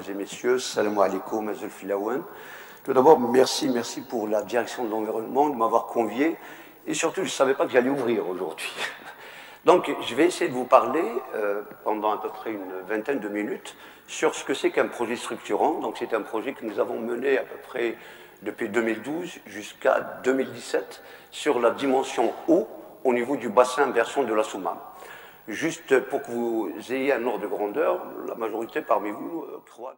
et messieurs, salam alaikum, azul filaouen. Tout d'abord, merci pour la direction de l'environnement de m'avoir convié. Et surtout, je ne savais pas que j'allais ouvrir aujourd'hui. Donc, je vais essayer de vous parler pendant à peu près une vingtaine de minutes sur ce que c'est qu'un projet structurant. Donc, c'est un projet que nous avons mené à peu près depuis 2012 jusqu'à 2017 sur la dimension eau au niveau du bassin versant de la Soumam. Juste pour que vous ayez un ordre de grandeur, la majorité parmi vous croit.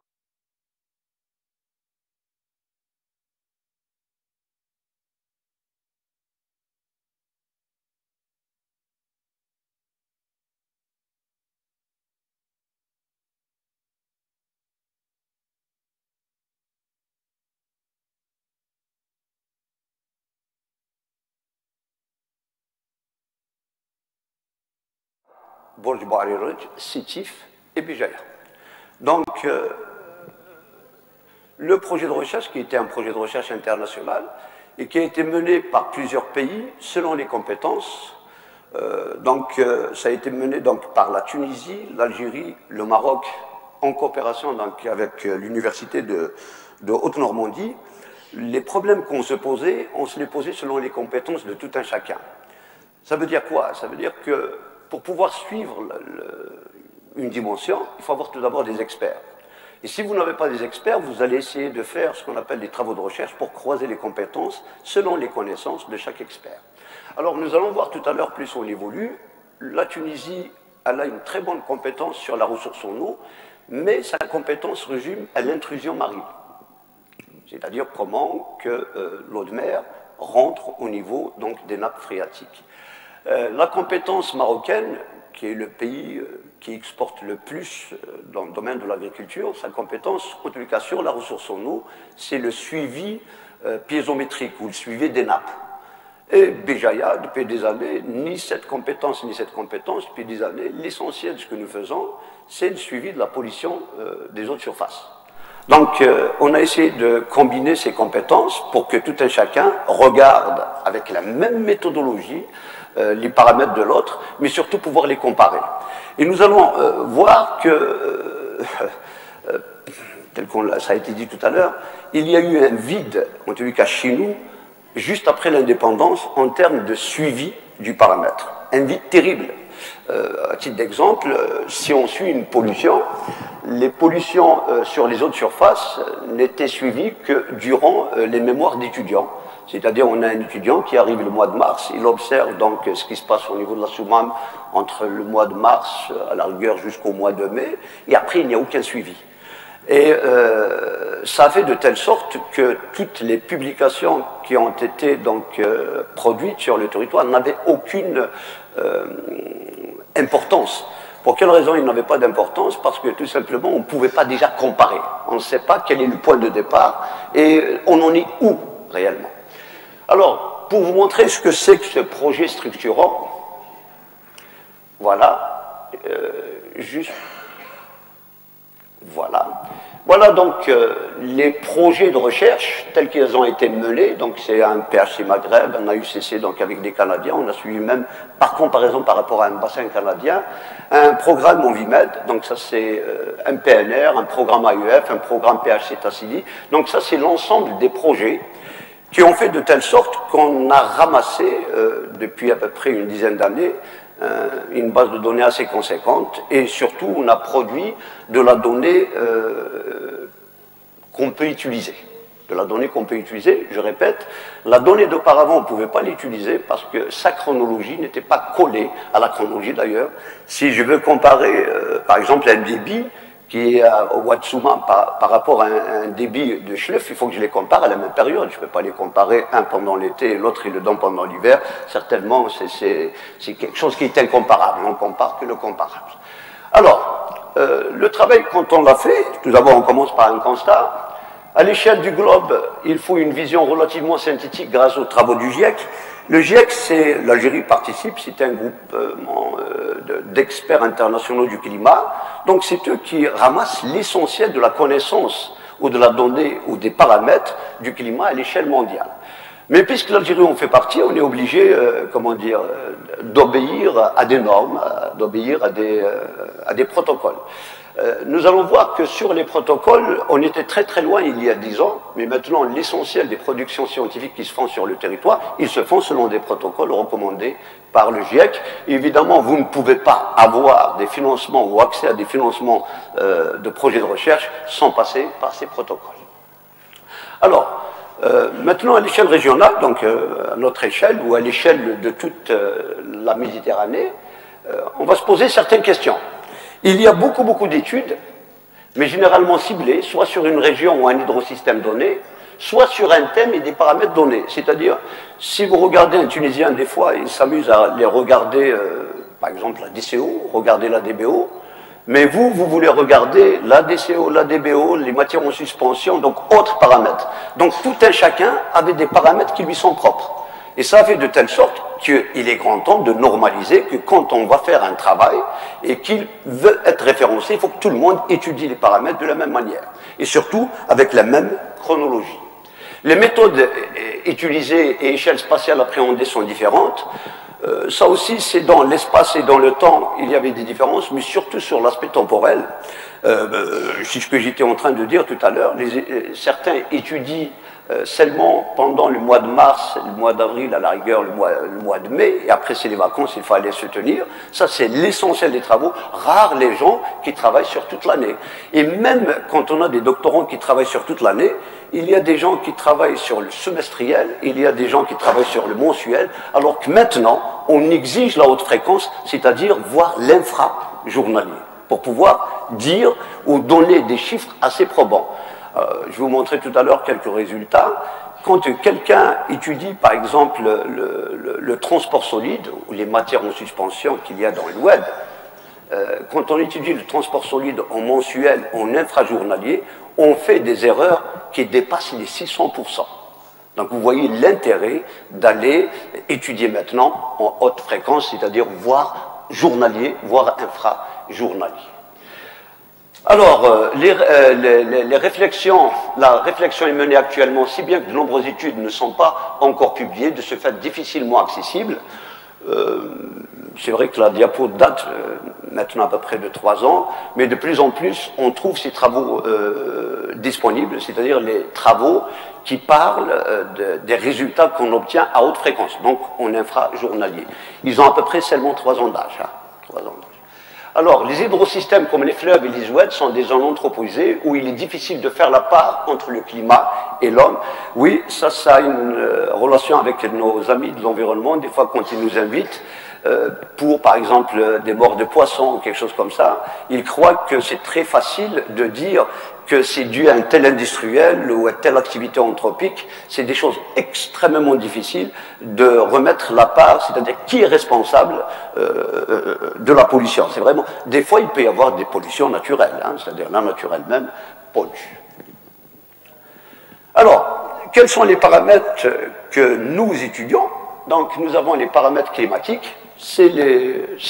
Borj Bariraj, Sétif et Béjaïa. Donc, le projet de recherche, qui était un projet de recherche international et qui a été mené par plusieurs pays selon les compétences, ça a été mené donc, par la Tunisie, l'Algérie, le Maroc, en coopération donc, avec l'université de Haute-Normandie. Les problèmes qu'on se posait, on se les posait selon les compétences de tout un chacun. Ça veut dire quoi? Ça veut dire que pour pouvoir suivre une dimension, il faut avoir tout d'abord des experts. Et si vous n'avez pas des experts, vous allez essayer de faire ce qu'on appelle des travaux de recherche pour croiser les compétences selon les connaissances de chaque expert. Alors nous allons voir tout à l'heure plus on évolue. La Tunisie, elle a une très bonne compétence sur la ressource en eau, mais sa compétence résume à l'intrusion marine. C'est-à-dire comment que l'eau de mer rentre au niveau donc, des nappes phréatiques. La compétence marocaine, qui est le pays qui exporte le plus dans le domaine de l'agriculture, sa compétence, en tout cas sur la ressource en eau, c'est le suivi piézométrique ou le suivi des nappes. Et Béjaïa, depuis des années, ni cette compétence, depuis des années, l'essentiel de ce que nous faisons, c'est le suivi de la pollution des eaux de surface. Donc, on a essayé de combiner ces compétences pour que tout un chacun regarde avec la même méthodologie les paramètres de l'autre, mais surtout pouvoir les comparer. Et nous allons voir que, tel que ça a été dit tout à l'heure, il y a eu un vide, en tout cas chez nous, juste après l'indépendance, en termes de suivi du paramètre. Un vide terrible. À titre d'exemple, si on suit une pollution, les pollutions sur les eaux de surface n'étaient suivies que durant les mémoires d'étudiants. C'est-à-dire, on a un étudiant qui arrive le mois de mars, il observe donc ce qui se passe au niveau de la Soumam entre le mois de mars, à la rigueur, jusqu'au mois de mai, et après, il n'y a aucun suivi. Et ça a fait de telle sorte que toutes les publications qui ont été donc produites sur le territoire n'avaient aucune importance. Pour quelle raison il n'avait pas d'importance? Parce que tout simplement, on ne pouvait pas déjà comparer. On ne sait pas quel est le point de départ et on en est où réellement. Alors, pour vous montrer ce que c'est que ce projet structurant, voilà, juste, voilà. Voilà donc les projets de recherche tels qu'ils ont été menés. Donc c'est un PHC Maghreb, un AUCC donc avec des Canadiens. On a suivi même par comparaison par rapport à un bassin canadien, un programme Envimed. Donc ça c'est un PNR, un programme AUF, un programme PHC Tassili. Donc ça c'est l'ensemble des projets qui ont fait de telle sorte qu'on a ramassé depuis à peu près une dizaine d'années une base de données assez conséquente et surtout on a produit de la donnée qu'on peut utiliser. De la donnée qu'on peut utiliser, je répète, la donnée d'auparavant on ne pouvait pas l'utiliser parce que sa chronologie n'était pas collée à la chronologie d'ailleurs. Si je veux comparer par exemple un débit qui est au Watsuma par rapport à un débit de Schleff, il faut que je les compare à la même période. Je ne peux pas les comparer, un pendant l'été et l'autre il le donne pendant l'hiver. Certainement, c'est quelque chose qui est incomparable. On ne compare que le comparable. Alors, le travail, quand on l'a fait, tout d'abord on commence par un constat. À l'échelle du globe, il faut une vision relativement synthétique grâce aux travaux du GIEC. Le GIEC, l'Algérie participe, c'est un groupement d'experts internationaux du climat. Donc c'est eux qui ramassent l'essentiel de la connaissance ou de la donnée ou des paramètres du climat à l'échelle mondiale. Mais puisque l'Algérie en fait partie, on est obligé, d'obéir à des normes, d'obéir à des protocoles. nous allons voir que sur les protocoles, on était très très loin il y a 10 ans, mais maintenant l'essentiel des productions scientifiques qui se font sur le territoire, ils se font selon des protocoles recommandés par le GIEC. Évidemment, vous ne pouvez pas avoir des financements ou accès à des financements de projets de recherche sans passer par ces protocoles. Alors, maintenant à l'échelle régionale, donc à notre échelle ou à l'échelle de toute la Méditerranée, on va se poser certaines questions. Il y a beaucoup d'études, mais généralement ciblées, soit sur une région ou un hydrosystème donné, soit sur un thème et des paramètres donnés. C'est-à-dire, si vous regardez un Tunisien, des fois, il s'amuse à les regarder, par exemple la DCO, regarder la DBO, mais vous voulez regarder la DCO, la DBO, les matières en suspension, donc autres paramètres. Donc tout un chacun avait des paramètres qui lui sont propres. Et ça fait de telle sorte qu'il est grand temps de normaliser que quand on va faire un travail et qu'il veut être référencé, il faut que tout le monde étudie les paramètres de la même manière. Et surtout avec la même chronologie. Les méthodes utilisées et échelles spatiales appréhendées sont différentes. Ça aussi, c'est dans l'espace et dans le temps, il y avait des différences, mais surtout sur l'aspect temporel. C'est ce que j'étais en train de dire tout à l'heure. Certains étudient seulement pendant le mois de mars, le mois d'avril, à la rigueur, le mois de mai, et après c'est les vacances, il fallait se tenir. Ça, c'est l'essentiel des travaux. Rares les gens qui travaillent sur toute l'année. Et même quand on a des doctorants qui travaillent sur toute l'année, il y a des gens qui travaillent sur le semestriel, il y a des gens qui travaillent sur le mensuel, alors que maintenant, on exige la haute fréquence, c'est-à-dire voir l'infra-journalier, pour pouvoir dire ou donner des chiffres assez probants. Je vais vous montrer tout à l'heure quelques résultats. Quand quelqu'un étudie, par exemple, le transport solide ou les matières en suspension qu'il y a dans le web, quand on étudie le transport solide en mensuel, en infrajournalier, on fait des erreurs qui dépassent les 600%. Donc vous voyez l'intérêt d'aller étudier maintenant en haute fréquence, c'est-à-dire voire journalier, voire infrajournalier. Alors, les réflexions, la réflexion est menée actuellement, si bien que de nombreuses études ne sont pas encore publiées, de ce fait difficilement accessibles. C'est vrai que la diapo date maintenant à peu près de 3 ans, mais de plus en plus, on trouve ces travaux disponibles, c'est-à-dire les travaux qui parlent des résultats qu'on obtient à haute fréquence, donc en infrajournalier. Ils ont à peu près seulement 3 ans d'âge. Hein, 3 ans d'âge. Alors, les hydrosystèmes comme les fleuves et les oueds sont des zones anthroposées où il est difficile de faire la part entre le climat et l'homme. Oui, ça a une relation avec nos amis de l'environnement, des fois quand ils nous invitent, pour par exemple des morts de poissons ou quelque chose comme ça, ils croient que c'est très facile de dire que c'est dû à un tel industriel ou à telle activité anthropique. C'est des choses extrêmement difficiles de remettre la part, c'est-à-dire qui est responsable de la pollution. C'est vraiment, des fois il peut y avoir des pollutions naturelles, hein, c'est-à-dire la nature elle-même pollue. Alors, quels sont les paramètres que nous étudions? Donc nous avons les paramètres climatiques, c'est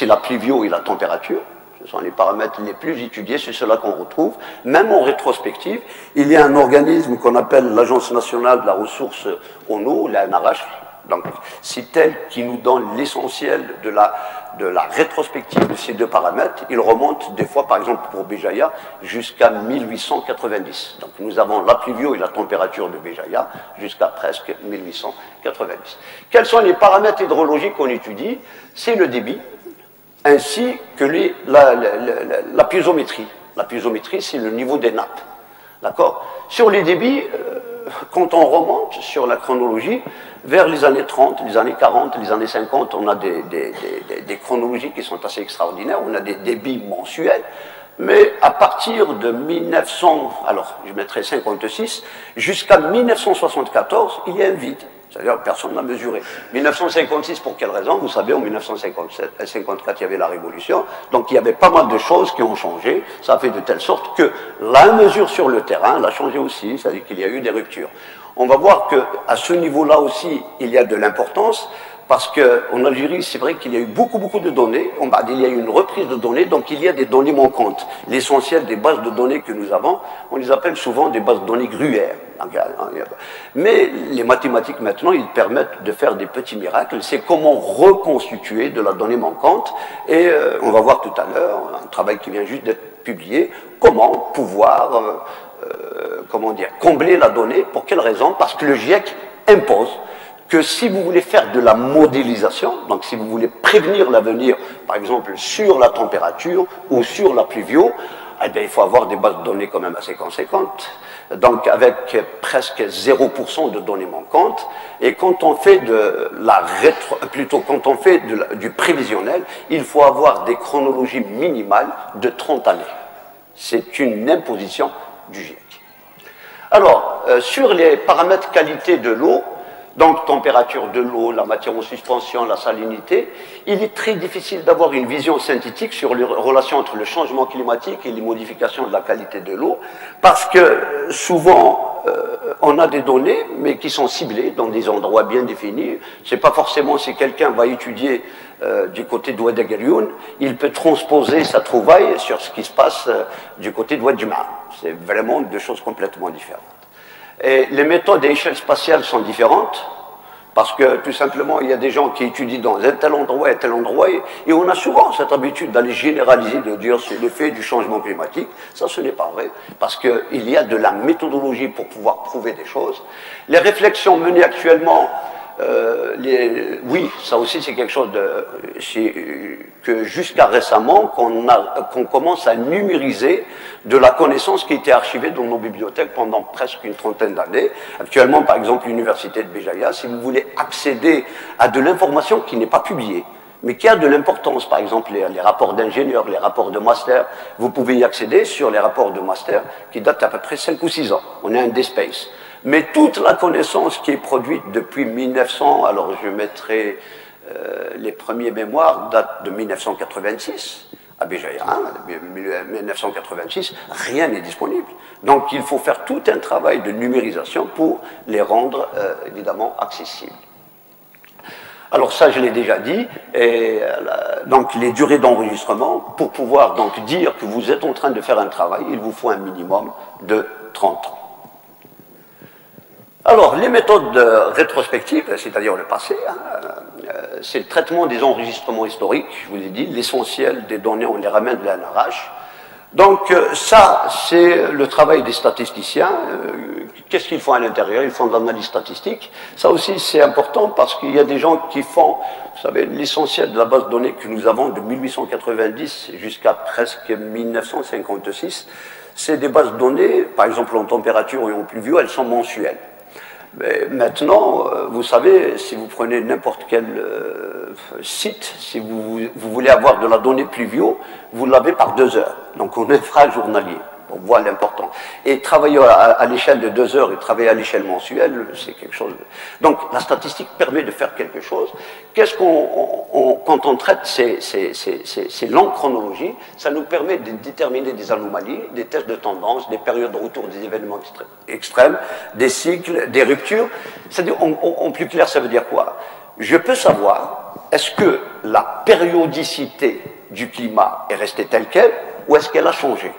la pluvio et la température. Ce sont les paramètres les plus étudiés, c'est cela qu'on retrouve. Même en rétrospective, il y a un organisme qu'on appelle l'Agence nationale de la ressource en eau, la NRH. Donc c'est elle qui nous donne l'essentiel de la rétrospective de ces deux paramètres. Il remonte des fois, par exemple pour Béjaïa, jusqu'à 1890. Donc nous avons la pluvio et la température de Béjaïa jusqu'à presque 1890. Quels sont les paramètres hydrologiques qu'on étudie? C'est le débit, ainsi que la piézométrie. La piézométrie, c'est le niveau des nappes. D'accord? Sur les débits, quand on remonte sur la chronologie, vers les années 30, les années 40, les années 50, on a des chronologies qui sont assez extraordinaires, on a des débits mensuels, mais à partir de 1900, alors je mettrai 56, jusqu'à 1974, il y a un vide. C'est-à-dire que personne n'a mesuré. 1956, pour quelle raison? Vous savez, en 1954, il y avait la Révolution, donc il y avait pas mal de choses qui ont changé. Ça a fait de telle sorte que la mesure sur le terrain l'a changé aussi, c'est-à-dire qu'il y a eu des ruptures. On va voir qu'à ce niveau-là aussi, il y a de l'importance, parce qu'en Algérie, c'est vrai qu'il y a eu beaucoup de données, il y a eu une reprise de données, donc il y a des données manquantes. L'essentiel des bases de données que nous avons, on les appelle souvent des bases de données gruyères. Mais les mathématiques maintenant, ils permettent de faire des petits miracles. C'est comment reconstituer de la donnée manquante. Et on va voir tout à l'heure un travail qui vient juste d'être publié, comment pouvoir comment dire, combler la donnée. Pour quelle raison? Parce que le GIEC impose que si vous voulez faire de la modélisation, donc si vous voulez prévenir l'avenir, par exemple sur la température ou sur la pluvio, eh bien, il faut avoir des bases de données quand même assez conséquentes, donc avec presque 0% de données manquantes. Et quand on fait de la quand on fait du prévisionnel, il faut avoir des chronologies minimales de 30 années. C'est une imposition du GIEC. Alors, sur les paramètres qualité de l'eau, donc température de l'eau, la matière en suspension, la salinité, il est très difficile d'avoir une vision synthétique sur les relations entre le changement climatique et les modifications de la qualité de l'eau, parce que souvent on a des données, mais qui sont ciblées dans des endroits bien définis. C'est pas forcément si quelqu'un va étudier du côté de Oued Aguerioun, il peut transposer sa trouvaille sur ce qui se passe du côté de Oued Jum'a. C'est vraiment deux choses complètement différentes. Et les méthodes et échelles spatiales sont différentes, parce que tout simplement, il y a des gens qui étudient dans un tel endroit et on a souvent cette habitude d'aller généraliser, de dire c'est l'effet du changement climatique. Ça, ce n'est pas vrai, parce qu'il y a de la méthodologie pour pouvoir prouver des choses. Les réflexions menées actuellement, oui, ça aussi c'est quelque chose que jusqu'à récemment qu'on commence à numériser de la connaissance qui était archivée dans nos bibliothèques pendant presque une trentaine d'années. Actuellement, par exemple, l'université de Béjaïa, si vous voulez accéder à de l'information qui n'est pas publiée, mais qui a de l'importance, par exemple les rapports d'ingénieurs, les rapports de master, vous pouvez y accéder sur les rapports de master qui datent à peu près 5 ou 6 ans. On est un DSpace. Mais toute la connaissance qui est produite depuis 1900, alors je mettrai les premiers mémoires, datent de 1986, à Béjaïa, 1986, rien n'est disponible. Donc il faut faire tout un travail de numérisation pour les rendre évidemment accessibles. Alors ça, je l'ai déjà dit, et donc les durées d'enregistrement, pour pouvoir donc dire que vous êtes en train de faire un travail, il vous faut un minimum de 30 ans. Alors, les méthodes rétrospectives, c'est-à-dire le passé, c'est le traitement des enregistrements historiques, je vous ai dit, l'essentiel des données, on les ramène de la NRH. Donc ça, c'est le travail des statisticiens. Qu'est-ce qu'ils font à l'intérieur? Ils font de l'analyse statistique. Ça aussi, c'est important parce qu'il y a des gens qui font, vous savez, l'essentiel de la base de données que nous avons de 1890 jusqu'à presque 1956, c'est des bases de données, par exemple en température et en pluvio, elles sont mensuelles. Mais maintenant, vous savez, si vous prenez n'importe quel site, si vous voulez avoir de la donnée pluvio, vous l'avez par 2 heures. Donc on est infra-journalier. On voit l'important. Et travailler à l'échelle de 2 heures et travailler à l'échelle mensuelle, c'est quelque chose. Donc la statistique permet de faire quelque chose. Qu'est-ce quand on traite ces longues chronologies, ça nous permet de déterminer des anomalies, des tests de tendance, des périodes de retour des événements extrêmes, des cycles, des ruptures. C'est-à-dire, en plus clair, ça veut dire quoi? Je peux savoir, est-ce que la périodicité du climat est restée telle qu'elle ou est-ce qu'elle a changé?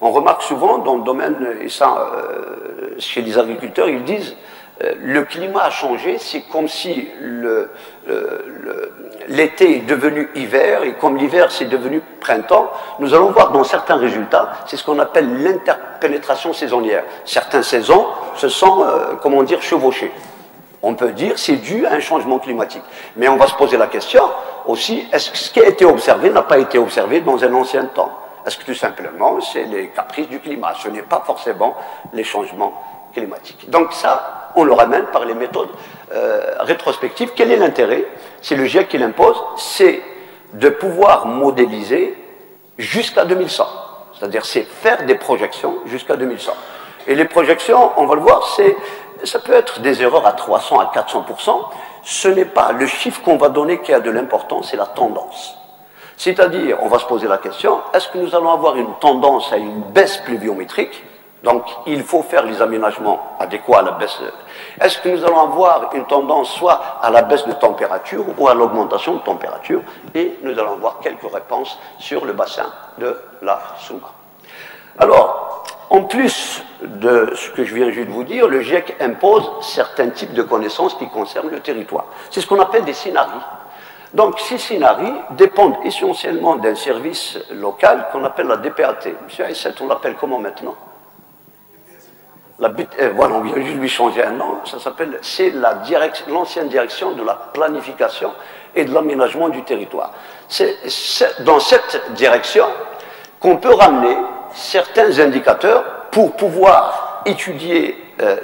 On remarque souvent dans le domaine, et ça, chez les agriculteurs, ils disent le climat a changé, c'est comme si l'été est devenu hiver, et comme l'hiver c'est devenu printemps. Nous allons voir dans certains résultats, c'est ce qu'on appelle l'interpénétration saisonnière. Certaines saisons se sont, comment dire, chevauchées. On peut dire c'est dû à un changement climatique. Mais on va se poser la question aussi, est-ce que ce qui a été observé n'a pas été observé dans un ancien temps? Est-ce que tout simplement, c'est les caprices du climat? Ce n'est pas forcément les changements climatiques. Donc ça, on le ramène par les méthodes rétrospectives. Quel est l'intérêt? C'est le GIEC qui l'impose, c'est de pouvoir modéliser jusqu'à 2100. C'est-à-dire, c'est faire des projections jusqu'à 2100. Et les projections, on va le voir, ça peut être des erreurs à 300 à 400%. Ce n'est pas le chiffre qu'on va donner qui a de l'importance, c'est la tendance. C'est-à-dire, on va se poser la question, est-ce que nous allons avoir une tendance à une baisse pluviométrique? Donc, il faut faire les aménagements adéquats à la baisse. Est-ce que nous allons avoir une tendance soit à la baisse de température ou à l'augmentation de température? Et nous allons avoir quelques réponses sur le bassin de la Souma. Alors, en plus de ce que je viens juste de vous dire, le GIEC impose certains types de connaissances qui concernent le territoire. C'est ce qu'on appelle des scénarios. Donc, ces scénarios dépendent essentiellement d'un service local qu'on appelle la DPAT. Monsieur Aïssat, on l'appelle comment maintenant? Voilà, on vient juste lui changer un nom. Ça s'appelle, c'est l'ancienne direction de la planification et de l'aménagement du territoire. C'est dans cette direction qu'on peut ramener certains indicateurs pour pouvoir étudier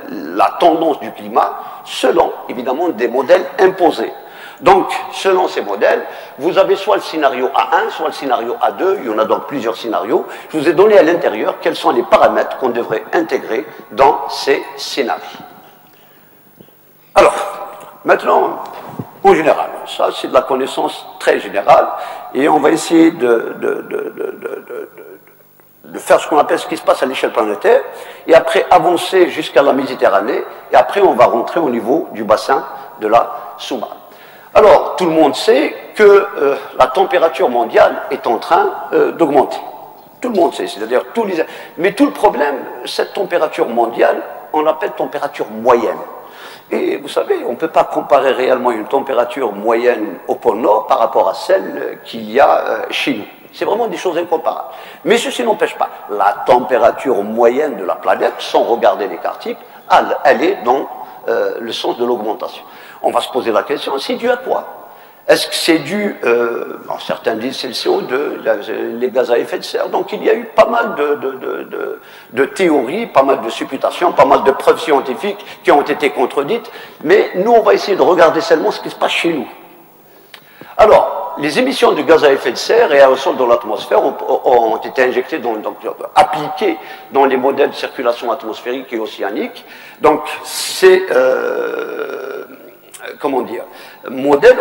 la tendance du climat selon, évidemment, des modèles imposés. Donc, selon ces modèles, vous avez soit le scénario A1, soit le scénario A2, il y en a donc plusieurs scénarios. Je vous ai donné à l'intérieur quels sont les paramètres qu'on devrait intégrer dans ces scénarios. Alors, maintenant, en général, ça c'est de la connaissance très générale, et on va essayer de faire ce qu'on appelle ce qui se passe à l'échelle planétaire, et après avancer jusqu'à la Méditerranée, et après on va rentrer au niveau du bassin de la sous-marine. Alors, tout le monde sait que la température mondiale est en train d'augmenter. Tout le monde sait, c'est-à-dire tous les... Mais tout le problème, cette température mondiale, on l'appelle température moyenne. Et vous savez, on ne peut pas comparer réellement une température moyenne au pôle Nord par rapport à celle qu'il y a chez nous. C'est vraiment des choses incomparables. Mais ceci n'empêche pas, la température moyenne de la planète, sans regarder l'écart type, elle est dans le sens de l'augmentation. On va se poser la question, c'est dû à quoi? Est-ce que c'est dû, certains disent c'est le CO2, les gaz à effet de serre, donc il y a eu pas mal de théories, pas mal de supputations, pas mal de preuves scientifiques qui ont été contredites, mais nous on va essayer de regarder seulement ce qui se passe chez nous. Alors, les émissions de gaz à effet de serre et aérosols dans l'atmosphère ont été injectées, appliquées dans les modèles de circulation atmosphérique et océanique, donc c'est... comment dire, modèles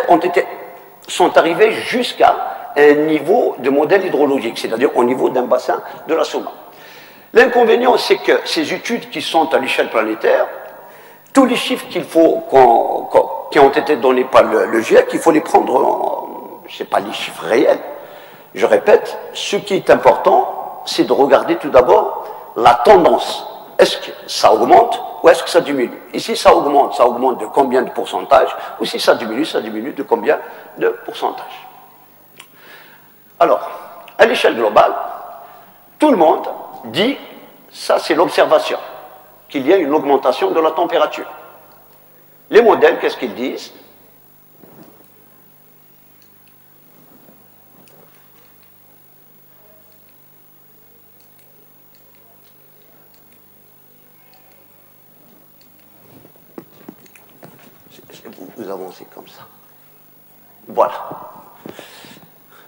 sont arrivés jusqu'à un niveau de modèle hydrologique, c'est-à-dire au niveau d'un bassin de la Souma. L'inconvénient, c'est que ces études qui sont à l'échelle planétaire, tous les chiffres qu'il faut qui ont été donnés par le GIEC, il faut les prendre, ce n'est pas les chiffres réels. Je répète, ce qui est important, c'est de regarder tout d'abord la tendance. Est-ce que ça augmente ou est-ce que ça diminue? Et si ça augmente de combien de pourcentage? Ou si ça diminue de combien de pourcentage? Alors, à l'échelle globale, tout le monde dit, ça c'est l'observation, qu'il y a une augmentation de la température. Les modèles, qu'est-ce qu'ils disent? Vous avancez comme ça. Voilà.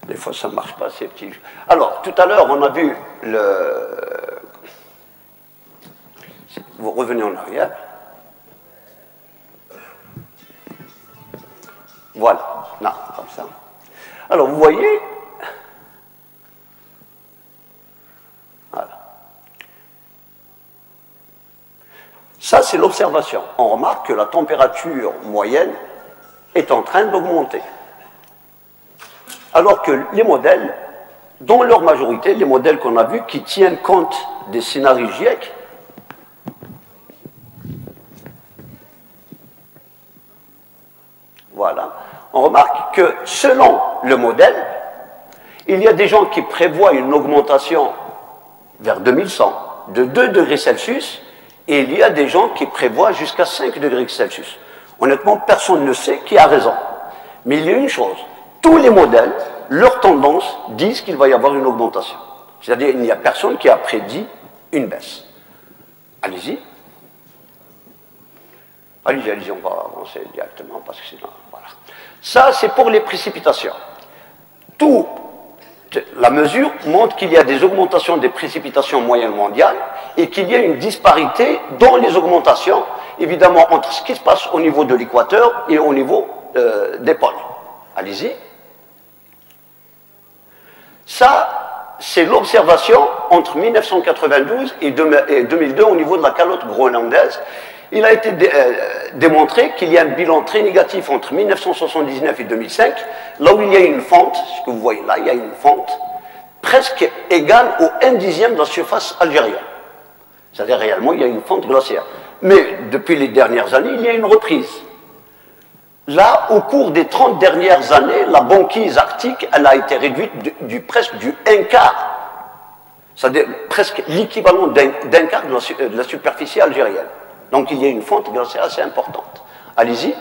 Des fois, ça ne marche pas, ces petits jeux. Alors, tout à l'heure, on a vu le... Vous revenez en arrière. Voilà. Non, comme ça. Alors, vous voyez... Voilà. Ça, c'est l'observation. On remarque que la température moyenne est en train d'augmenter. Alors que les modèles, dans leur majorité, les modèles qu'on a vus, qui tiennent compte des scénarios GIEC, voilà, on remarque que selon le modèle, il y a des gens qui prévoient une augmentation vers 2100 de 2 degrés Celsius, et il y a des gens qui prévoient jusqu'à 5 degrés Celsius. Honnêtement, personne ne sait qui a raison. Mais il y a une chose, tous les modèles, leurs tendances disent qu'il va y avoir une augmentation. C'est-à-dire qu'il n'y a personne qui a prédit une baisse. Allez-y. Allez-y, on va avancer directement parce que sinon, voilà. Ça, c'est pour les précipitations. La mesure montre qu'il y a des augmentations des précipitations moyennes mondiales et qu'il y a une disparité dans les augmentations, évidemment, entre ce qui se passe au niveau de l'équateur et au niveau des pôles. Allez-y. Ça, c'est l'observation entre 1992 et 2002 au niveau de la calotte groenlandaise. Il a été démontré qu'il y a un bilan très négatif entre 1979 et 2005, là où il y a une fente, ce que vous voyez là, il y a une fente presque égale au 1/10 de la surface algérienne. C'est-à-dire réellement, il y a une fente glaciaire. Mais depuis les dernières années, il y a une reprise. Là, au cours des 30 dernières années, la banquise arctique, elle a été réduite presque du 1/4. C'est-à-dire presque l'équivalent d'un quart de la superficie algérienne. Donc il y a une fonte glaciaire assez importante. Allez-y.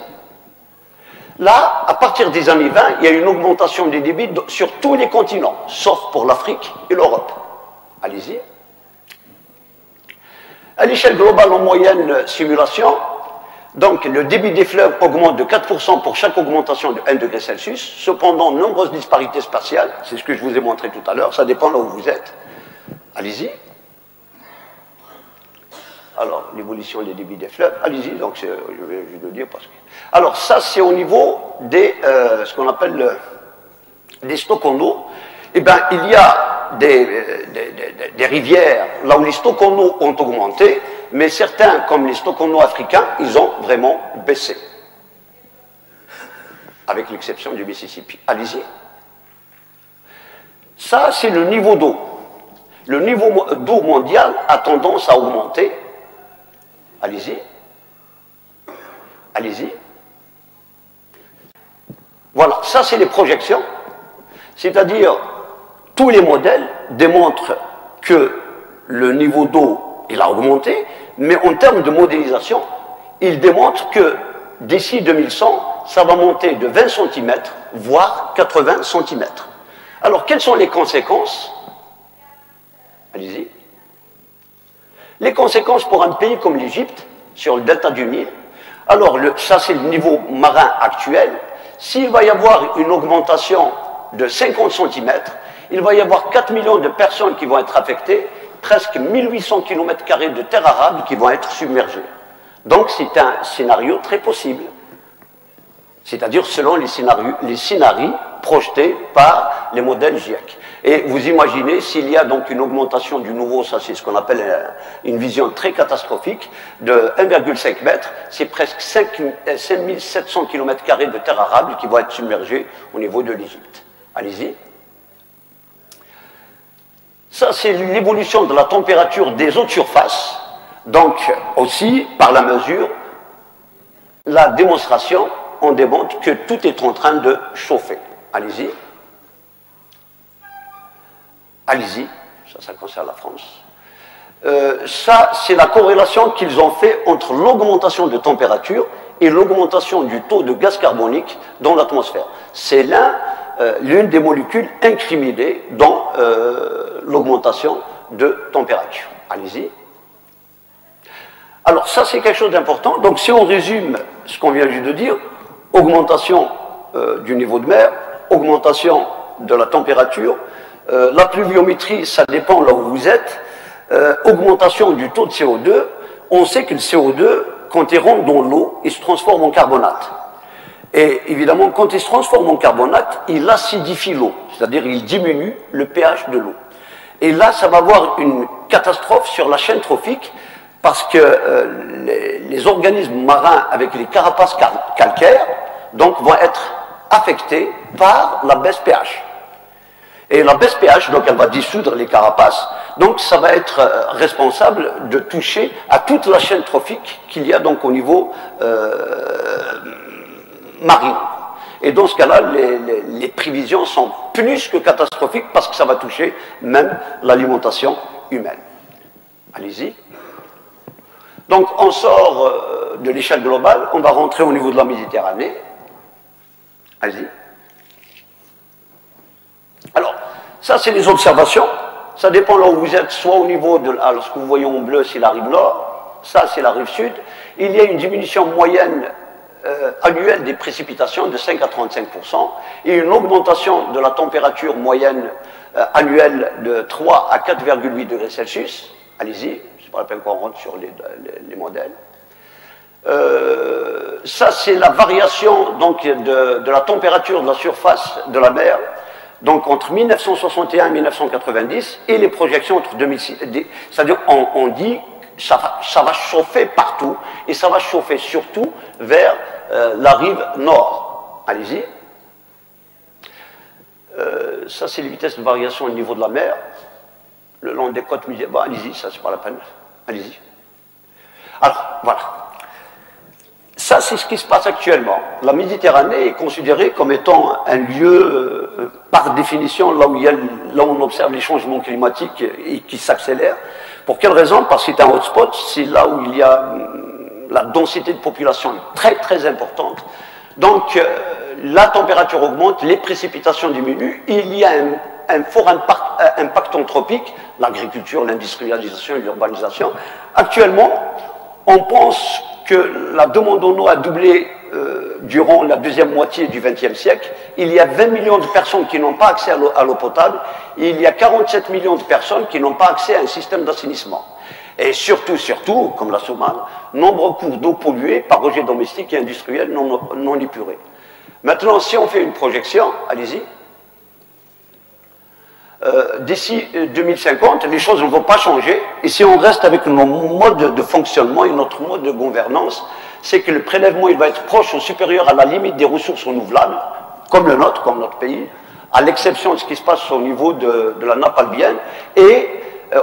Là, à partir des années 20, il y a une augmentation des débits sur tous les continents, sauf pour l'Afrique et l'Europe. Allez-y. À l'échelle globale, en moyenne simulation, donc le débit des fleuves augmente de 4% pour chaque augmentation de 1 degré Celsius. Cependant, nombreuses disparités spatiales, c'est ce que je vous ai montré tout à l'heure, ça dépend là où vous êtes. Allez-y. Alors, l'évolution des débits des fleuves, allez-y, donc je vais juste le dire parce que... Alors, ça, c'est au niveau des, ce qu'on appelle des stocks en eau. Eh bien, il y a des rivières là où les stocks en eau ont augmenté, mais certains, comme les stocks en eau africains, ils ont vraiment baissé. Avec l'exception du Mississippi. Allez-y. Ça, c'est le niveau d'eau. Le niveau d'eau mondial a tendance à augmenter. Allez-y. Allez-y. Voilà, ça c'est les projections. C'est-à-dire, tous les modèles démontrent que le niveau d'eau, il a augmenté, mais en termes de modélisation, ils démontrent que d'ici 2100, ça va monter de 20 cm, voire 80 cm. Alors, quelles sont les conséquences? Allez-y. Les conséquences pour un pays comme l'Égypte, sur le delta du Nil, alors ça c'est le niveau marin actuel, s'il va y avoir une augmentation de 50 cm, il va y avoir 4 millions de personnes qui vont être affectées, presque 1800 km² de terre arable qui vont être submergées. Donc c'est un scénario très possible, c'est-à-dire selon les scénarios projetés par les modèles GIEC. Et vous imaginez, s'il y a donc une augmentation du niveau, ça c'est ce qu'on appelle une vision très catastrophique, de 1,5 mètre, c'est presque 5700 km² de terre arable qui vont être submergés au niveau de l'Égypte. Allez-y. Ça c'est l'évolution de la température des eaux de surface. Donc aussi, par la mesure, la démonstration, on démontre que tout est en train de chauffer. Allez-y. Allez-y, ça concerne la France. Ça, c'est la corrélation qu'ils ont fait entre l'augmentation de température et l'augmentation du taux de gaz carbonique dans l'atmosphère. C'est l'une des molécules incriminées dans l'augmentation de température. Allez-y. Alors, ça, c'est quelque chose d'important. Donc, si on résume ce qu'on vient juste de dire, augmentation du niveau de mer, augmentation de la température, la pluviométrie, ça dépend là où vous êtes, augmentation du taux de CO2, on sait que le CO2, quand il rentre dans l'eau, il se transforme en carbonate. Et évidemment, quand il se transforme en carbonate, il acidifie l'eau, c'est-à-dire il diminue le pH de l'eau. Et là, ça va avoir une catastrophe sur la chaîne trophique, parce que les organismes marins avec les carapaces calcaires donc, vont être affectés par la baisse pH. Et la baisse pH, donc elle va dissoudre les carapaces, donc ça va être responsable de toucher à toute la chaîne trophique qu'il y a donc au niveau marin. Et dans ce cas-là, les prévisions sont plus que catastrophiques parce que ça va toucher même l'alimentation humaine. Allez-y. Donc on sort de l'échelle globale, on va rentrer au niveau de la Méditerranée. Allez-y. Alors, ça c'est les observations, ça dépend là où vous êtes, soit au niveau de... Alors ce que vous voyez en bleu c'est la rive nord, ça c'est la rive sud. Il y a une diminution moyenne annuelle des précipitations de 5 à 35% et une augmentation de la température moyenne annuelle de 3 à 4,8 degrés Celsius. Allez-y, c'est pas la peine qu'on rentre sur les modèles. Ça c'est la variation donc, de la température de la surface de la mer, donc entre 1961 et 1990, et les projections entre 2006. C'est-à-dire on dit que ça va chauffer partout, et ça va chauffer surtout vers la rive nord. Allez-y. Ça c'est les vitesses de variation au niveau de la mer, le long des côtes médiévales. Bon, allez-y, ça c'est pas la peine. Allez-y. Alors, voilà. Ça, c'est ce qui se passe actuellement. La Méditerranée est considérée comme étant un lieu, par définition, là où on observe les changements climatiques et qui s'accélèrent. Pour quelle raison? Parce que c'est un hotspot, c'est là où il y a la densité de population très très importante. Donc, la température augmente, les précipitations diminuent, il y a un fort impact anthropique, l'agriculture, l'industrialisation et l'urbanisation. Actuellement, on pense que la demande en eau a doublé durant la deuxième moitié du XXe siècle. Il y a 20 millions de personnes qui n'ont pas accès à l'eau potable et il y a 47 millions de personnes qui n'ont pas accès à un système d'assainissement. Et surtout, comme la Soumane, nombreux cours d'eau pollués par rejets domestiques et industriels non épurés. Maintenant, si on fait une projection, allez-y, d'ici 2050, les choses ne vont pas changer. Et si on reste avec nos modes de fonctionnement et notre mode de gouvernance, c'est que le prélèvement il va être proche ou supérieur à la limite des ressources renouvelables, comme le nôtre, comme notre pays, à l'exception de ce qui se passe au niveau de la nappe albienne. Et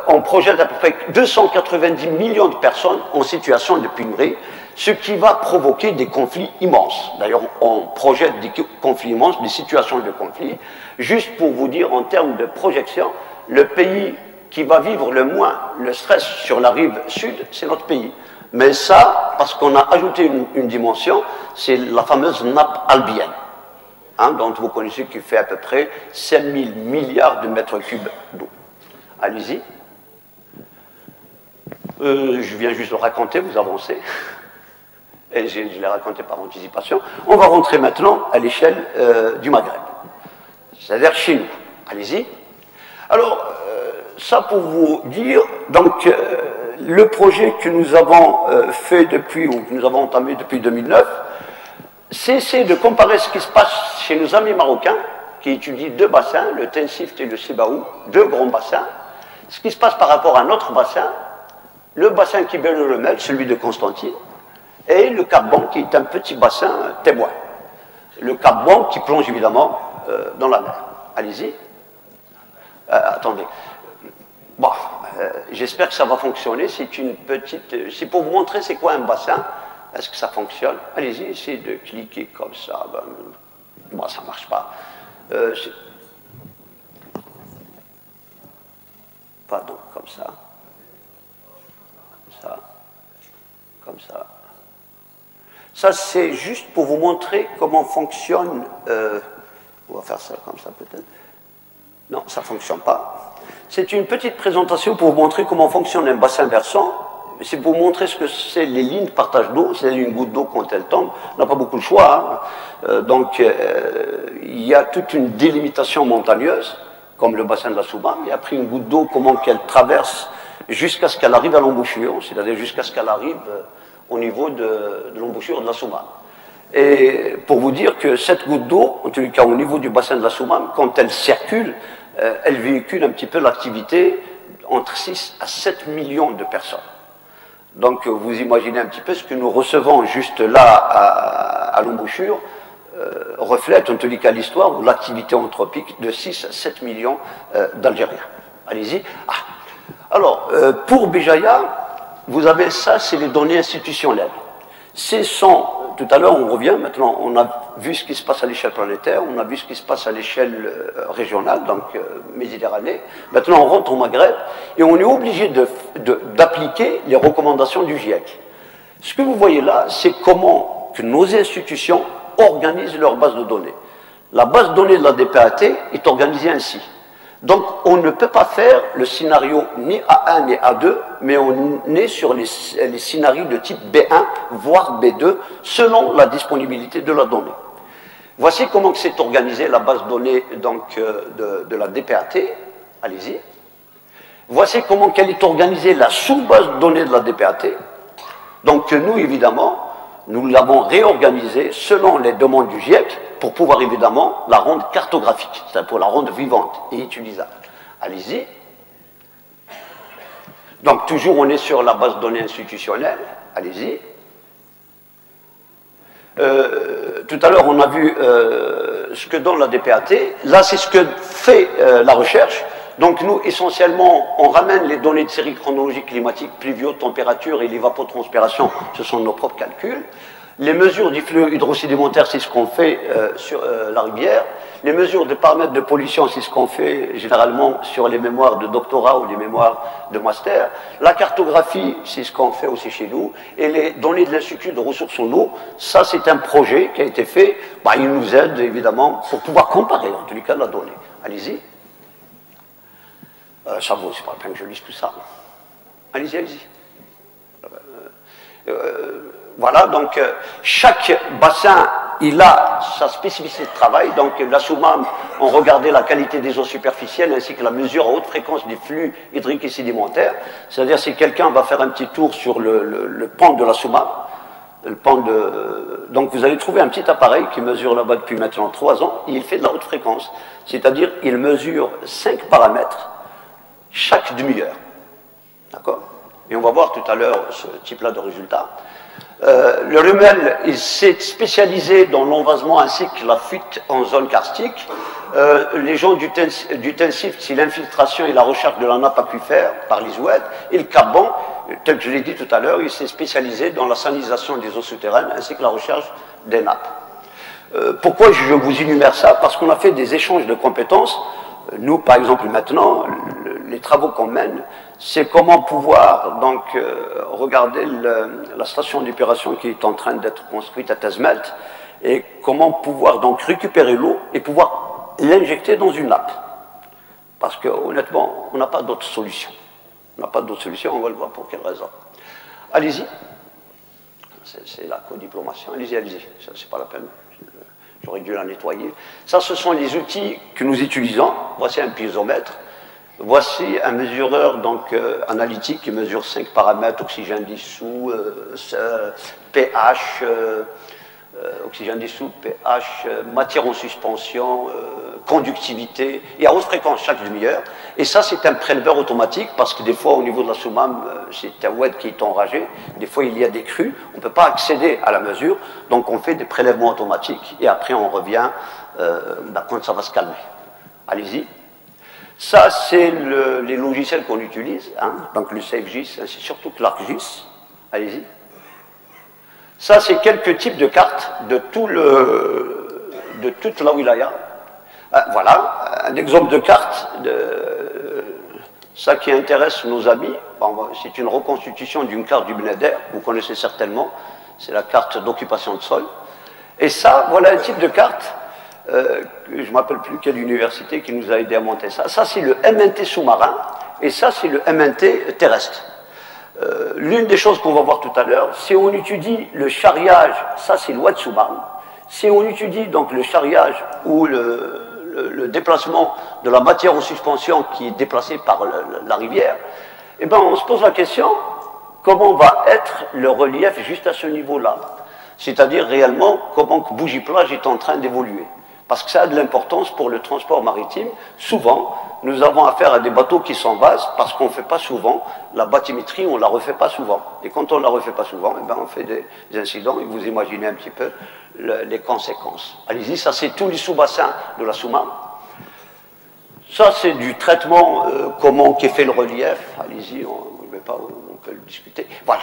on projette à peu près 290 millions de personnes en situation de pénurie, ce qui va provoquer des conflits immenses. D'ailleurs, on projette des conflits immenses, des situations de conflit. Juste pour vous dire, en termes de projection, le pays qui va vivre le moins le stress sur la rive sud, c'est notre pays. Mais ça, parce qu'on a ajouté une dimension, c'est la fameuse nappe albienne, dont vous connaissez qui fait à peu près 5000 milliards de mètres cubes d'eau. Allez-y. Je viens juste le raconter, vous avancez. Et je l'ai raconté par anticipation. On va rentrer maintenant à l'échelle du Maghreb, c'est-à-dire chez nous. Allez-y. Alors, ça pour vous dire, donc, le projet que nous avons fait depuis, ou que nous avons entamé depuis 2009, c'est essayer de comparer ce qui se passe chez nos amis marocains, qui étudient deux bassins, le Tensift et le Sibaou, deux grands bassins, ce qui se passe par rapport à notre bassin, le bassin qui baigne le Mel, celui de Constantine, et le Cap Bon, qui est un petit bassin témoin. Le Cap Bon qui plonge évidemment dans la mer. Allez-y. Attendez. Bon, j'espère que ça va fonctionner. C'est une petite... C'est pour vous montrer c'est quoi un bassin. Est-ce que ça fonctionne? Allez-y, essayez de cliquer comme ça. Bon, ça ne marche pas. Pardon, comme ça. Comme ça. Comme ça. Ça, c'est juste pour vous montrer comment fonctionne... on va faire ça comme ça, peut-être. Non, ça ne fonctionne pas. C'est une petite présentation pour vous montrer comment fonctionne un bassin versant. C'est pour vous montrer ce que c'est les lignes de partage d'eau. C'est une goutte d'eau quand elle tombe. On n'a pas beaucoup de choix. Donc, il y a toute une délimitation montagneuse, comme le bassin de la Soumane. Et après, une goutte d'eau, comment qu'elle traverse jusqu'à ce qu'elle arrive à l'embouchure, c'est-à-dire jusqu'à ce qu'elle arrive au niveau de l'embouchure de la Soumane. Et pour vous dire que cette goutte d'eau, en tout cas au niveau du bassin de la Soumane, quand elle circule, elle véhicule un petit peu l'activité entre 6 à 7 millions de personnes. Donc vous imaginez un petit peu ce que nous recevons juste là à l'embouchure reflète en tout cas l'histoire ou l'activité anthropique de 6 à 7 millions d'Algériens. Allez-y. Alors, pour Béjaïa, vous avez ça, c'est les données institutionnelles. C'est tout à l'heure, on revient, maintenant, on a vu ce qui se passe à l'échelle planétaire, on a vu ce qui se passe à l'échelle régionale, donc Méditerranée. Maintenant, on rentre au Maghreb et on est obligé d'appliquer les recommandations du GIEC. Ce que vous voyez là, c'est comment que nos institutions organisent leur base de données. La base de données de la DPAT est organisée ainsi. Donc, on ne peut pas faire le scénario ni A1 ni A2, mais on est sur les scénarios de type B1, voire B2, selon la disponibilité de la donnée. Voici comment s'est organisée la base de données donc, de la DPAT. Allez-y. Voici comment qu'elle est organisée la sous-base de données de la DPAT. Donc, nous, évidemment, nous l'avons réorganisée selon les demandes du GIEC pour pouvoir évidemment la rendre cartographique, c'est-à-dire pour la rendre vivante et utilisable. Allez-y. Donc toujours on est sur la base de données institutionnelle. Allez-y. Tout à l'heure on a vu ce que donne la DPAT. Là c'est ce que fait la recherche. Donc nous essentiellement on ramène les données de série chronologique climatique, pluvio, température et l'évapotranspiration. Ce sont nos propres calculs. Les mesures du flux hydrosédimentaire, c'est ce qu'on fait sur la rivière. Les mesures de paramètres de pollution, c'est ce qu'on fait généralement sur les mémoires de doctorat ou les mémoires de master. La cartographie, c'est ce qu'on fait aussi chez nous. Et les données de l'Institut de ressources en eau, ça c'est un projet qui a été fait. Bah, il nous aide évidemment pour pouvoir comparer en tous les cas la donnée. Allez-y. Ça vaut, c'est pas la peine que je lise tout ça. Allez-y, allez-y. Voilà, donc chaque bassin, il a sa spécificité de travail. Donc la SOUMAM, on regardait la qualité des eaux superficielles ainsi que la mesure à haute fréquence des flux hydriques et sédimentaires. C'est-à-dire si quelqu'un va faire un petit tour sur le pan de la SOUMAM, donc vous allez trouver un petit appareil qui mesure là-bas depuis maintenant 3 ans, et il fait de la haute fréquence. C'est-à-dire il mesure 5 paramètres chaque demi-heure. D'accord? Et on va voir tout à l'heure ce type-là de résultat. Le RUMEL, il s'est spécialisé dans l'envasement ainsi que la fuite en zone karstique. Les gens du TENSIF, c'est l'infiltration et la recherche de la nappe aquifère par les oueds. Et le CAPBAN, tel que je l'ai dit tout à l'heure, il s'est spécialisé dans la salinisation des eaux souterraines ainsi que la recherche des nappes. Pourquoi je vous énumère ça? Parce qu'on a fait des échanges de compétences. Nous, par exemple, maintenant, les travaux qu'on mène, c'est comment pouvoir donc regarder la station d'opération qui est en train d'être construite à Tazmelt et comment pouvoir donc récupérer l'eau et pouvoir l'injecter dans une nappe. Parce que honnêtement, on n'a pas d'autre solution. On n'a pas d'autre solution, on va le voir pour quelle raison. Allez-y. C'est la codiplomation. Allez-y, allez-y. Ça, c'est pas la peine. J'aurais dû la nettoyer. Ça, ce sont les outils que nous utilisons. Voici un piézomètre. Voici un mesureur donc, analytique qui mesure 5 paramètres, oxygène dissous, pH, oxygène dissous, pH, matière en suspension, conductivité, et à haute fréquence chaque demi-heure. Et ça, c'est un préleveur automatique, parce que des fois, au niveau de la SOUMAM, c'est un oued qui est enragé, des fois, il y a des crues, on ne peut pas accéder à la mesure, donc on fait des prélèvements automatiques, et après, on revient quand ça va se calmer. Allez-y. Ça, c'est les logiciels qu'on utilise, hein, donc le SafeGIS, c'est surtout ClarkGIS. Allez-y. Ça, c'est quelques types de cartes de toute la wilaya. Voilà, un exemple de carte, ça qui intéresse nos amis. Bon, c'est une reconstitution d'une carte du Bnader, vous connaissez certainement, c'est la carte d'occupation de sol. Et ça, voilà un type de carte. Je ne m'appelle plus quelle université qui nous a aidé à monter ça. Ça, c'est le MNT sous-marin, et ça, c'est le MNT terrestre. L'une des choses qu'on va voir tout à l'heure, si on étudie le charriage, ça, c'est l'oued sous-marin. Si on étudie donc le charriage ou le déplacement de la matière en suspension qui est déplacée par la rivière, eh ben, on se pose la question, comment va être le relief juste à ce niveau-là? C'est-à-dire réellement comment que Bougie-Plage est en train d'évoluer. Parce que ça a de l'importance pour le transport maritime. Souvent, nous avons affaire à des bateaux qui s'envasent parce qu'on ne fait pas souvent la bathymétrie, on ne la refait pas souvent. Et quand on ne la refait pas souvent, eh ben on fait des incidents et vous imaginez un petit peu les conséquences. Allez-y, ça c'est tous les sous-bassins de la SOUMAM. Ça c'est du traitement, comment qu'est fait le relief. Allez-y, on peut le discuter. Voilà.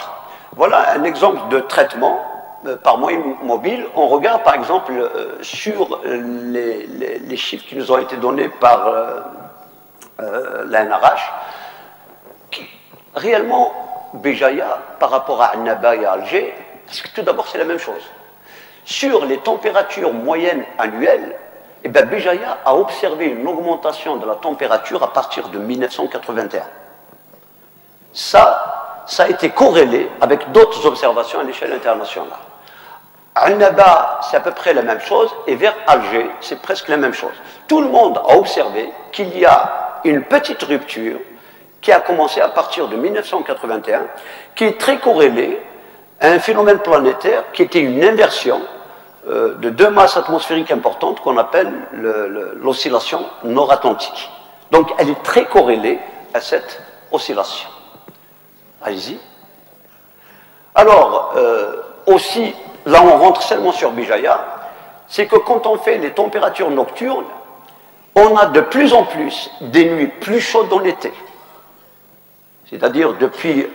Voilà un exemple de traitement par moyen mobile. On regarde par exemple sur les chiffres qui nous ont été donnés par l'ANRH. Réellement, Béjaïa, par rapport à Annaba et à Alger, parce que tout d'abord c'est la même chose. Sur les températures moyennes annuelles, eh bien, Béjaïa a observé une augmentation de la température à partir de 1981. Ça a été corrélé avec d'autres observations à l'échelle internationale. Annaba, c'est à peu près la même chose, et vers Alger, c'est presque la même chose. Tout le monde a observé qu'il y a une petite rupture qui a commencé à partir de 1981, qui est très corrélée à un phénomène planétaire qui était une inversion de deux masses atmosphériques importantes qu'on appelle l'oscillation nord-atlantique. Donc elle est très corrélée à cette oscillation. Allez-y. Alors, aussi, là on rentre seulement sur Béjaïa, c'est que quand on fait les températures nocturnes, on a de plus en plus des nuits plus chaudes dans l'été. C'est-à-dire depuis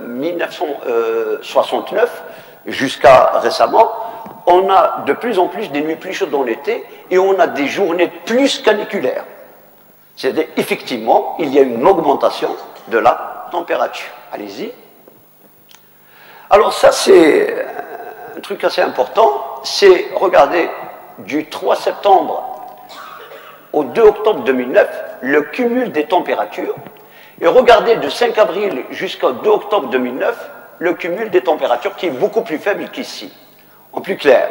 1969, jusqu'à récemment, on a de plus en plus des nuits plus chaudes en été et on a des journées plus caniculaires. C'est-à-dire, effectivement, il y a une augmentation de la température. Allez-y. Alors ça, c'est un truc assez important. C'est, regardez, du 3 septembre au 2 octobre 2009, le cumul des températures. Et regardez, de 5 avril jusqu'au 2 octobre 2009, le cumul des températures qui est beaucoup plus faible qu'ici. En plus clair,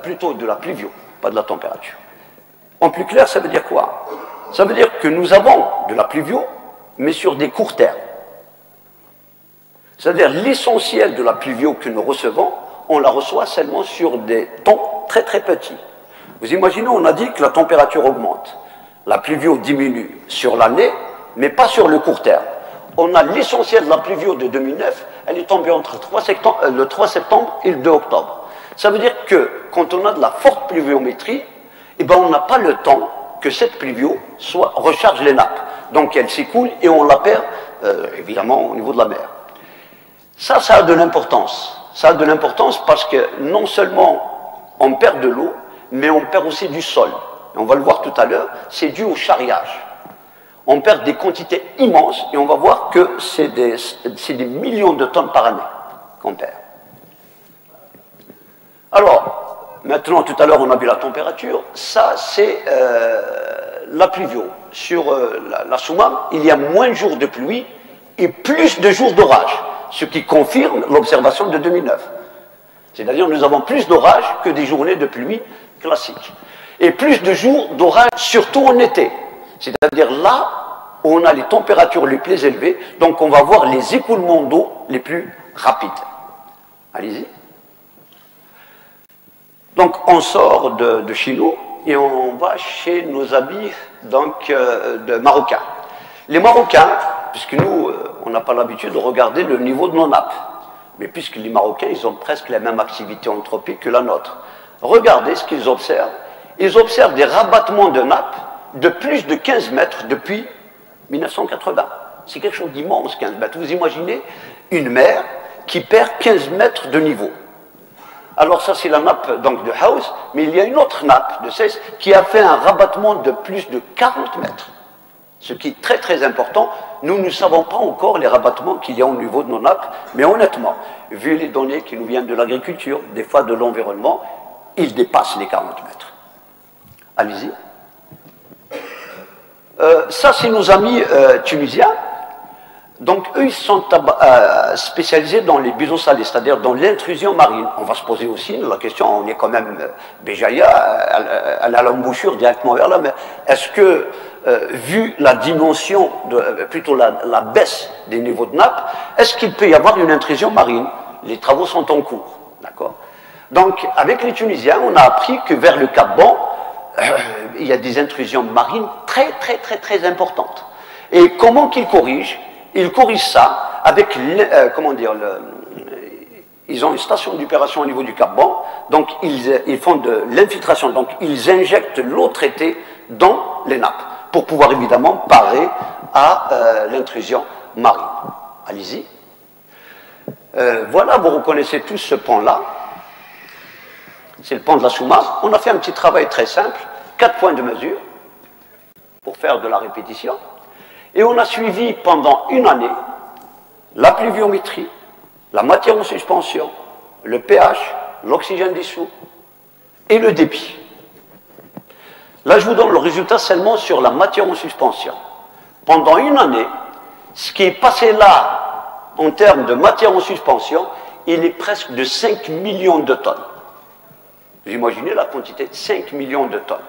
plutôt de la pluvio, pas de la température. En plus clair, ça veut dire quoi? Ça veut dire que nous avons de la pluvio, mais sur des courts termes. C'est-à-dire l'essentiel de la pluvio que nous recevons, on la reçoit seulement sur des temps très très petits. Vous imaginez, on a dit que la température augmente. La pluvio diminue sur l'année, mais pas sur le court terme. On a l'essentiel de la pluvio de 2009, elle est tombée entre le 3 septembre et le 2 octobre. Ça veut dire que quand on a de la forte pluviométrie, eh ben on n'a pas le temps que cette pluvio recharge les nappes. Donc elle s'écoule et on la perd, évidemment, au niveau de la mer. Ça a de l'importance. Ça a de l'importance parce que non seulement on perd de l'eau, mais on perd aussi du sol. Et on va le voir tout à l'heure, c'est dû au charriage. On perd des quantités immenses et on va voir que c'est des millions de tonnes par année qu'on perd. Alors, maintenant, tout à l'heure, on a vu la température. Ça, c'est la pluvio. Sur la Soumam, il y a moins de jours de pluie et plus de jours d'orage, ce qui confirme l'observation de 2009. C'est-à-dire nous avons plus d'orage que des journées de pluie classiques. Et plus de jours d'orage, surtout en été. C'est-à-dire là, on a les températures les plus élevées, donc on va voir les écoulements d'eau les plus rapides. Allez-y. Donc on sort de chez nous et on va chez nos amis donc, de Marocains. Les Marocains, puisque nous, on n'a pas l'habitude de regarder le niveau de nos nappes, mais puisque les Marocains, ils ont presque la même activité anthropique que la nôtre. Regardez ce qu'ils observent. Ils observent des rabattements de nappes de plus de 15 mètres depuis 1980. C'est quelque chose d'immense, 15 mètres. Vous imaginez une mer qui perd 15 mètres de niveau. Alors ça, c'est la nappe donc, de House, mais il y a une autre nappe de 16 qui a fait un rabattement de plus de 40 mètres. Ce qui est très très important. Nous ne savons pas encore les rabattements qu'il y a au niveau de nos nappes, mais honnêtement, vu les données qui nous viennent de l'agriculture, des fois de l'environnement, ils dépassent les 40 mètres. Allez-y. Ça, c'est nos amis tunisiens. Donc, eux, ils sont spécialisés dans les bizosalés, c'est-à-dire dans l'intrusion marine. On va se poser aussi la question, on est quand même Béjaïa, elle a l'embouchure directement vers la mer. Est-ce que, vu la dimension, plutôt la baisse des niveaux de nappe, est-ce qu'il peut y avoir une intrusion marine? Les travaux sont en cours, d'accord? Donc, avec les Tunisiens, on a appris que vers le Cap Bon, il y a des intrusions marines très, très, très, très importantes. Et comment qu'ils corrigent? Ils corrigent ça avec, comment dire, ils ont une station d'opération au niveau du Cap Bon, donc ils font de l'infiltration, donc ils injectent l'eau traitée dans les nappes, pour pouvoir évidemment parer à l'intrusion marine. Allez-y. Voilà, vous reconnaissez tous ce pont-là. C'est le pont de la Soumam. On a fait un petit travail très simple, 4 points de mesure, pour faire de la répétition. Et on a suivi pendant une année la pluviométrie, la matière en suspension, le pH, l'oxygène dissous et le débit. Là, je vous donne le résultat seulement sur la matière en suspension. Pendant une année, ce qui est passé là en termes de matière en suspension, il est presque de 5 millions de tonnes. Vous imaginez la quantité, 5 millions de tonnes.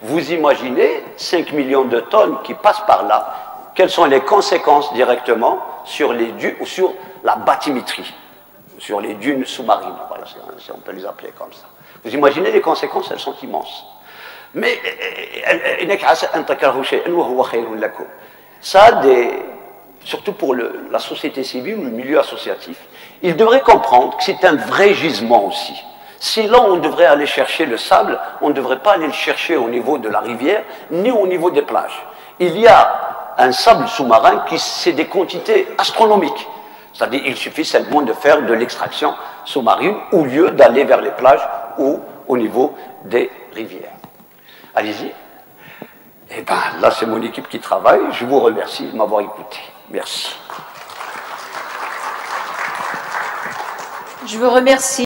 Vous imaginez 5 millions de tonnes qui passent par là. Quelles sont les conséquences directement sur les dunes ou sur la bathymétrie, sur les dunes sous-marines, voilà, si on peut les appeler comme ça. Vous imaginez les conséquences, elles sont immenses. Mais ça a surtout pour la société civile ou le milieu associatif, ils devraient comprendre que c'est un vrai gisement aussi. Si là on devrait aller chercher le sable, on ne devrait pas aller le chercher au niveau de la rivière, ni au niveau des plages. Il y a un sable sous-marin qui c'est des quantités astronomiques. C'est-à-dire il suffit seulement de faire de l'extraction sous-marine au lieu d'aller vers les plages ou au niveau des rivières. Allez-y. Eh bien, là, c'est mon équipe qui travaille. Je vous remercie de m'avoir écouté. Merci. Je vous remercie.